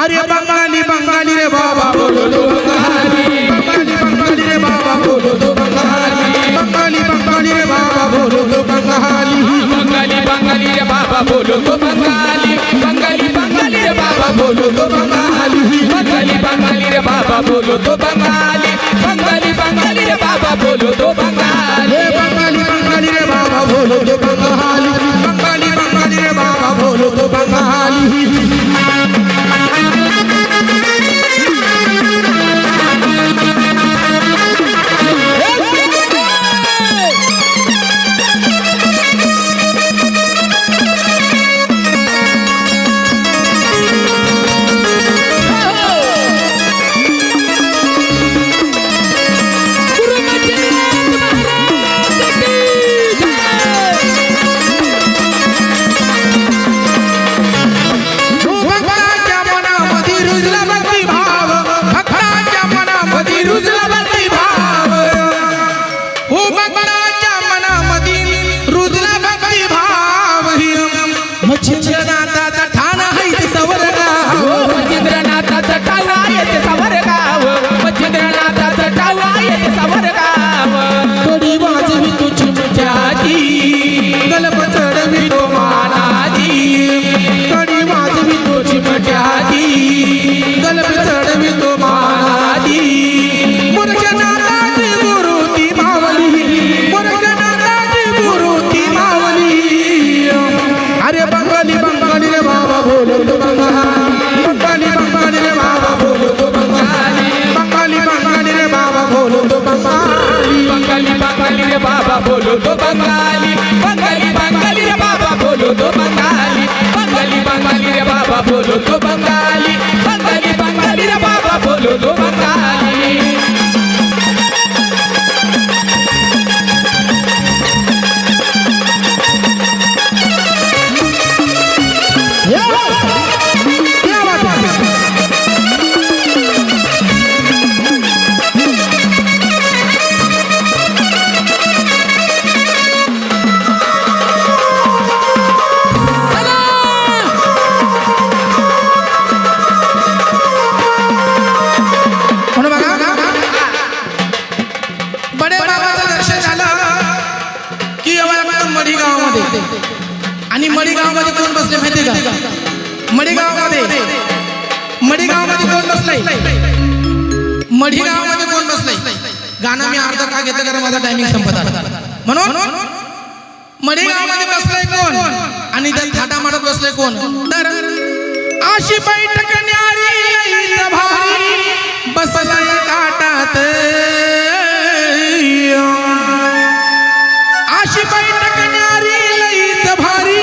अरे बंगाली बंगाली रे बाबा बोलो तो बंगाली, बंगाली बंगाली रे बाबा बोलो तो बंगाली, बंगाली बंगाली रे बाबा बोलो तो बंगाली, बंगाली बंगाली रे बाबा बोलो तो बंगाली, बंगाली बंगाली रे बाबा बोलो तो बंगाली, बंगाली बंगाली रे बाबा बोलो तो बंगाली, बंगाली बंगाली रे बाबा बोलो तो बंगाली, बंगाली बंगाली रे बाबा बोलो तो बंगाली, बंगाली बंगाली रे बाबा बोलो तो बंगाली। बाबा बोलो तो बंगाली, बंगाली बंगाली रे बाबा बोलो तो बंगाली, बंगाली बंगाली रे बाबा बोलो तो बंगाली, बंगाली बंगाली रे बाबा बोलो तो बंगाली। आणि मडीगावमध्ये कोण बसले माहिती का? मडीगावमध्ये कोण बसलंय? मडीगावमध्ये कोण बसलंय? गाणं मी अर्धा का घेतलं कारण माझा टायमिंग संपत आला म्हणून मडीगावमध्ये बसलंय कोण आणि त्या थाटा मारत बसलंय कोण? तर अशी बैठक न्यारी भारी बसलाय काटात, अशी बैठक न्यारी भारी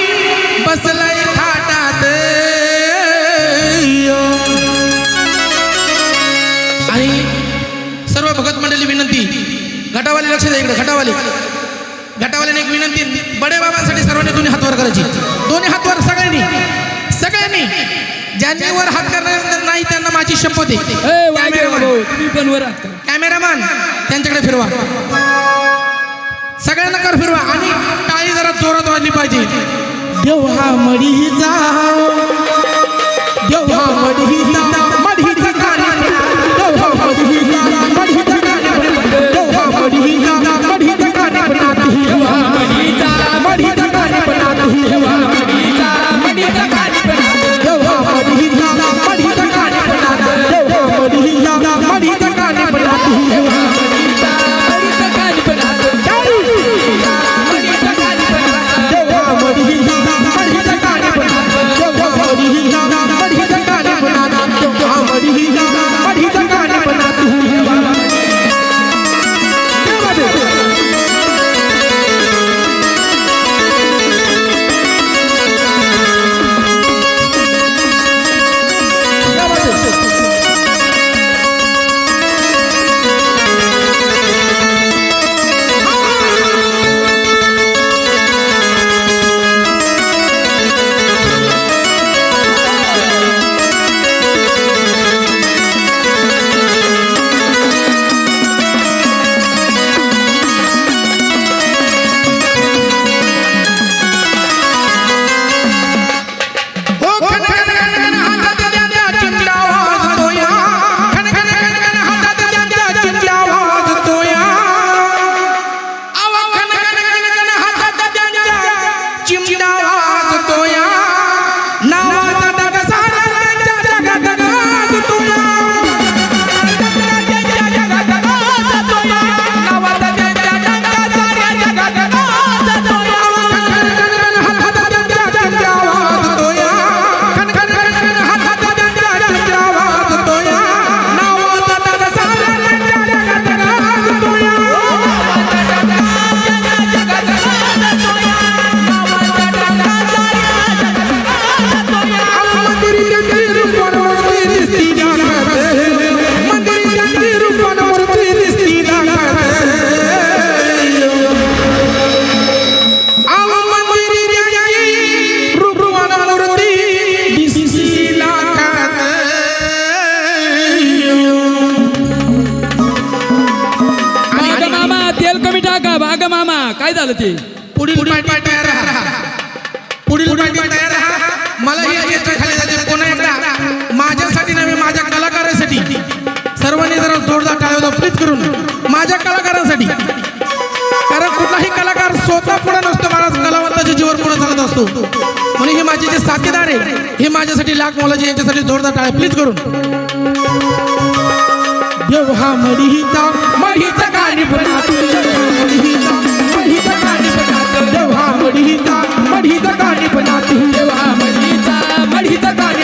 बसलाय थाटात। आणि सर्व भगत मंडळी विनंती, घटावाले लक्ष द्या इकडे, घटावाल्याने एक विनंती, बडे बाबांसाठी सर्वांनी दोन्ही हात वर करायची, दोन्ही हात वर सगळ्यांनी ज्यांनी वर हात करणार नाही त्यांना माझी शपथ आहे। कॅमेरामॅन त्यांच्याकडे फिरवा, सगळ्यांना कर फिरवा आणि टाळी जरा जोरात वाजली पाहिजे। देवा मडीचा, देवा मडीचा, मडीचा गाणी, देवा मडीचा, मडीचा गाणी, देवा मडीचा, मडीचा गाणी बनाती, देवा मडीचा, मडीचा गाणी बनाती, देवा मडीचा, मडीचा गाणी बनाती, देवा मडीचा, मडीचा गाणी बनाती, देवा मडीचा, मडीचा गाणी बनाती, देवा मडीचा, मडीचा गाणी बनाती, काय झालं ते पुढील पार्टी तयार राहा पुढील पार्टी तयार राहा मला ही याच्या खाली जाते पुन्हा एकदा माझ्यासाठी नव्हे माझ्या कलाकारांसाठी सर्वांनी जरा जोरदार टाळ्या वाजवा प्लीज करून माझ्या कलाकारांसाठी कारण कुठलाही कलाकार स्वतः पुढे नसतो महाराज कलावंताच्या जीवर पुढे चालत असतो म्हणून हे माझे जे साथीदार आहे हे माझ्यासाठी लाख मोलाचे यांच्यासाठी जोरदार टाळ्या प्लीज करून देव हा मडीचा मडीचा गाणी बनातो मडीचा मडीचा गाणी बनातो देव हा मडीचा मडीचा गाणी बनातो देवा मडीचा मडीचा गाणी